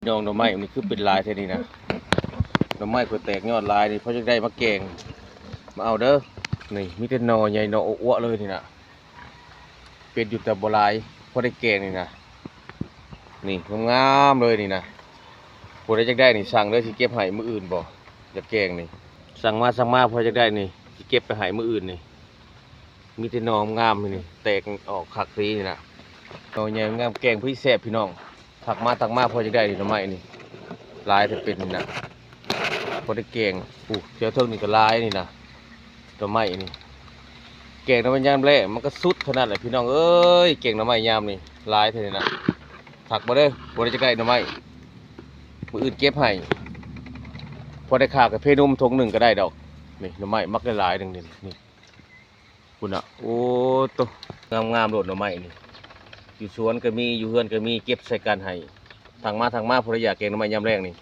น้องหน่อไม้นี่คือเป็นลายแท้นี่นะหน่อไม้เพิ่นแตกยอดลายนี่เพราะจะได้มาแกงมาเอาเด้อนี่มีแต่หน่อใหญ่หน่ออ้วๆเลยนี่นะเป็นอยู่แต่บ่หลายพอได้แกงนี่นะนี่งามๆเลยนี่นะผู้ใดอยากได้นี่สั่งเด้อสิเก็บให้มื้ออื่นบ่อยากแกงนี่สั่งมาพอจะได้นี่สิเก็บไปให้มื้ออื่นนี่มีแต่หน่องามนี่แตกออกคักสีนี่นะหน่อใหญ่งามแกงพี่แซ่บพี่น้องถักมาพอจะได้นี่หน่อไม้นี่ลายจะเป็นนี่นะพอได้แกงเจ้าเทิงนี่ก็ลายนี่นะหน่อไม้นี่แกงหน่อไม้ยามแรกมันก็สุดขนาดแหละพี่น้องเอ้ยแกงหน่อไม้ยามนี่ลายเท่านี้นะถักมาเด้อพอได้จะได้หน่อไม้มื้ออื่นเก็บให้พอได้ขากับเพนุ่มทงหนึ่งก็ได้ดอกนี่หน่อไม้มักได้หลายหนึ่งนี่คุณอ่ะโอ้ตัวงามโดดหน่อไม้นี่อยู่สวนก็มีอยู่เฮือนก็มีเก็บใส่กันให้ทางมาพอได้อยากแกงหน่อไม้ยามแรกนี่